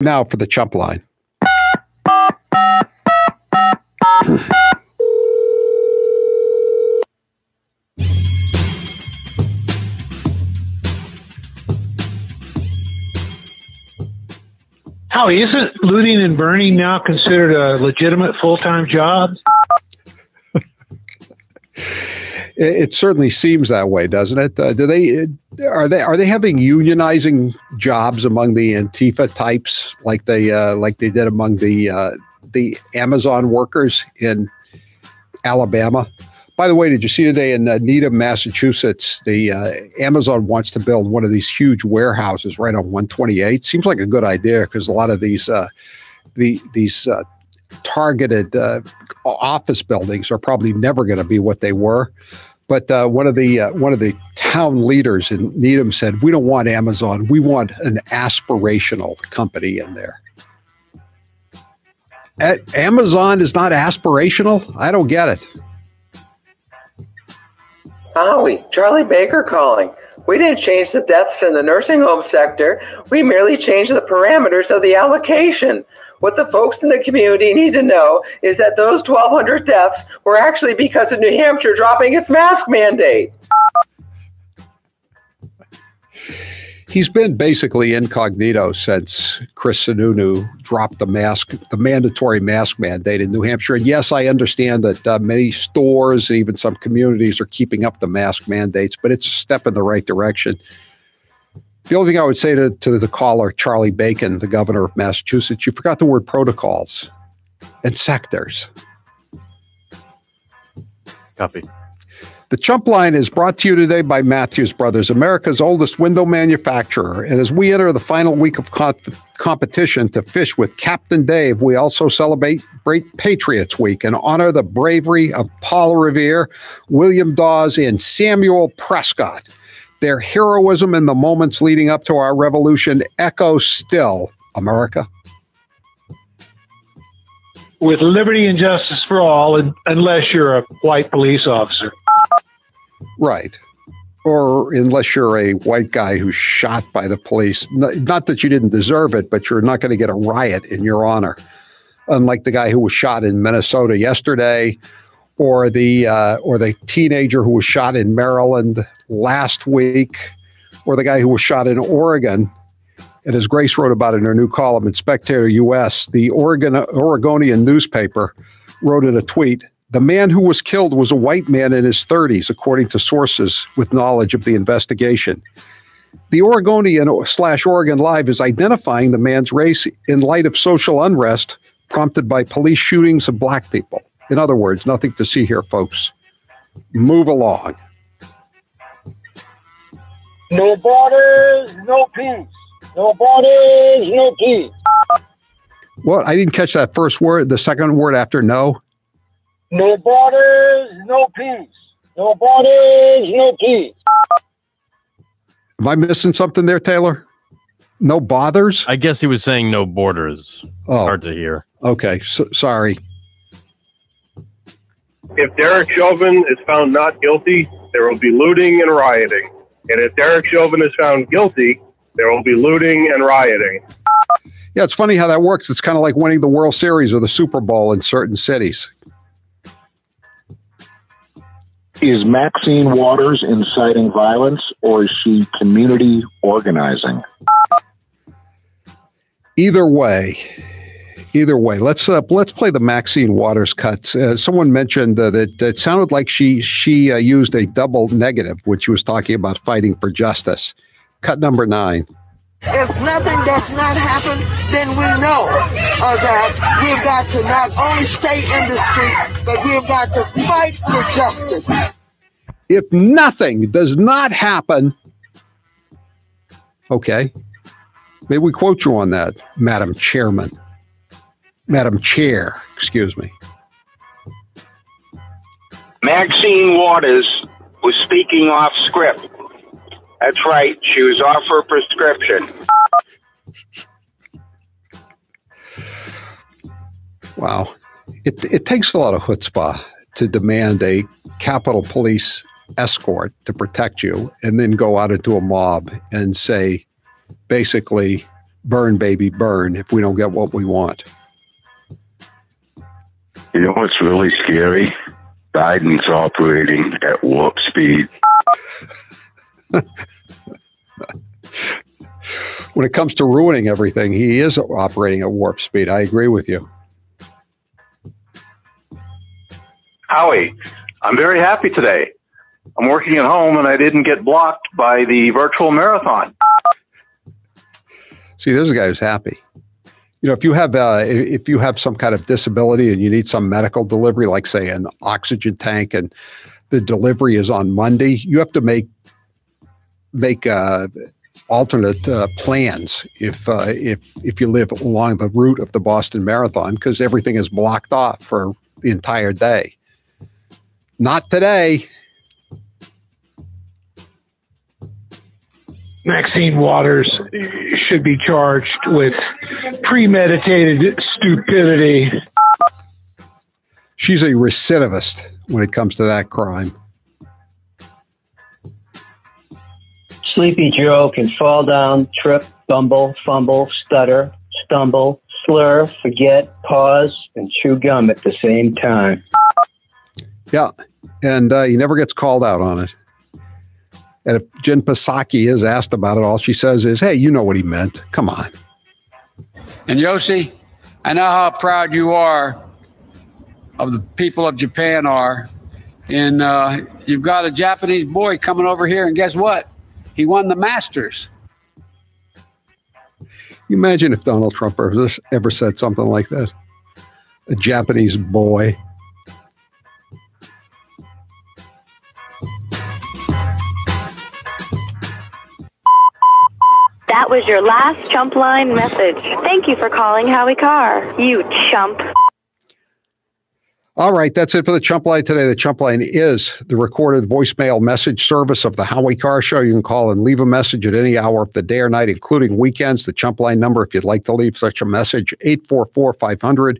Now for the chump line. Howie, isn't looting and burning now considered a legitimate full-time job? It certainly seems that way, doesn't it? Are they having unionizing jobs among the Antifa types like they did among the Amazon workers in Alabama? By the way, did you see today in Needham, Massachusetts, the Amazon wants to build one of these huge warehouses right on 128? Seems like a good idea because a lot of these targeted office buildings are probably never going to be what they were. But one of the town leaders in Needham said, "We don't want Amazon. We want an aspirational company in there." Amazon is not aspirational? I don't get it. Howie, Charlie Baker calling. We didn't change the deaths in the nursing home sector. We merely changed the parameters of the allocation. What the folks in the community need to know is that those 1,200 deaths were actually because of New Hampshire dropping its mask mandate. He's been basically incognito since Chris Sununu dropped the mandatory mask mandate in New Hampshire. And yes, I understand that many stores and even some communities are keeping up the mask mandates, but it's a step in the right direction. The only thing I would say to the caller, Charlie Bacon, the governor of Massachusetts, you forgot the word protocols and sectors. Copy. The Chump Line is brought to you today by Matthews Brothers, America's oldest window manufacturer. And as we enter the final week of competition to fish with Captain Dave, we also celebrate Patriots Week and honor the bravery of Paul Revere, William Dawes, and Samuel Prescott. Their heroism in the moments leading up to our revolution echoes still, America. With liberty and justice for all, unless you're a white police officer. Right. Or unless you're a white guy who's shot by the police. Not that you didn't deserve it, but you're not going to get a riot in your honor. Unlike the guy who was shot in Minnesota yesterday, or the teenager who was shot in Maryland last week, or the guy who was shot in Oregon. And as Grace wrote about in her new column in Spectator US, the Oregonian newspaper wrote in a tweet, "The man who was killed was a white man in his 30s, according to sources with knowledge of the investigation." The Oregonian/Oregon Live is identifying the man's race in light of social unrest prompted by police shootings of black people. In other words, nothing to see here, folks. Move along. No borders, no peace. No borders, no peace. What? I didn't catch that first word, the second word after no. No borders, no peace. No borders, no peace. Am I missing something there, Taylor? No bothers? I guess he was saying no borders. Oh. Hard to hear. Okay, sorry. If Derek Chauvin is found not guilty, there will be looting and rioting. And if Derek Chauvin is found guilty, there will be looting and rioting. Yeah, it's funny how that works. It's kind of like winning the World Series or the Super Bowl in certain cities. Is Maxine Waters inciting violence, or is she community organizing? Either way, let's play the Maxine Waters cuts. Someone mentioned that it sounded like she used a double negative when she was talking about fighting for justice. Cut number 9. If nothing does not happen, then we know that we've got to not only stay in the street, but we've got to fight for justice. If nothing does not happen, okay, maybe we quote you on that, Madam Chairman. Madam Chair, excuse me. Maxine Waters was speaking off script. That's right. She was off her prescription. Wow. It takes a lot of chutzpah to demand a Capitol Police escort to protect you and then go out into a mob and say, basically, burn, baby, burn if we don't get what we want. You know what's really scary? Biden's operating at warp speed. When it comes to ruining everything, he is operating at warp speed. I agree with you. Howie, I'm very happy today. I'm working at home and I didn't get blocked by the virtual marathon. See, there's a guy who's happy. You know, if you have some kind of disability and you need some medical delivery, like say an oxygen tank, and the delivery is on Monday, you have to make alternate plans if you live along the route of the Boston Marathon, because everything is blocked off for the entire day. Not today. Maxine Waters should be charged with premeditated stupidity. She's a recidivist when it comes to that crime. Sleepy Joe can fall down, trip, bumble, fumble, stutter, stumble, slur, forget, pause, and chew gum at the same time. Yeah, and he never gets called out on it. And if Jen Psaki is asked about it, all she says is, hey, you know what he meant. Come on. And Yossi, I know how proud you are of the people of Japan are. And you've got a Japanese boy coming over here, and guess what? He won the Masters. You imagine if Donald Trump ever said something like that? A Japanese boy. That was your last Chump Line message. Thank you for calling Howie Carr, you chump. All right, that's it for the Chump Line today. The Chump Line is the recorded voicemail message service of the Howie Carr Show. You can call and leave a message at any hour of the day or night, including weekends. The Chump Line number, if you'd like to leave such a message, 844-500-4242,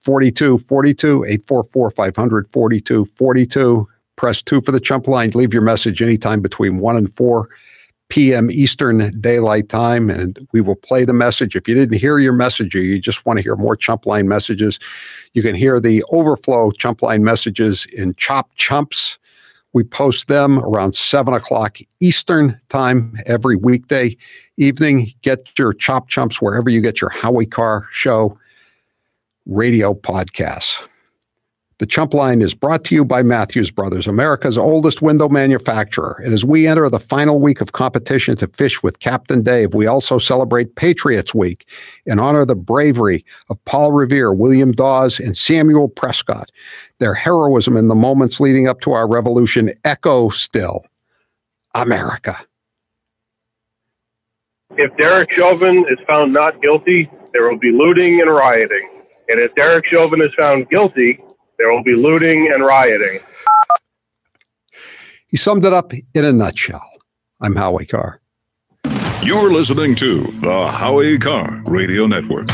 844-500-4242. Press 2 for the Chump Line. Leave your message anytime between 1 and 4 p.m. Eastern Daylight Time, and we will play the message. If you didn't hear your message or you just want to hear more Chump Line messages, you can hear the overflow Chump Line messages in Chop Chumps. We post them around 7 o'clock Eastern Time every weekday evening. Get your Chop Chumps wherever you get your Howie Carr Show radio podcasts. The Chump Line is brought to you by Matthews Brothers, America's oldest window manufacturer. And as we enter the final week of competition to fish with Captain Dave, we also celebrate Patriots Week and honor the bravery of Paul Revere, William Dawes, and Samuel Prescott. Their heroism in the moments leading up to our revolution echo still. America. If Derek Chauvin is found not guilty, there will be looting and rioting. And if Derek Chauvin is found guilty, there will be looting and rioting. He summed it up in a nutshell. I'm Howie Carr. You're listening to the Howie Carr Radio Network.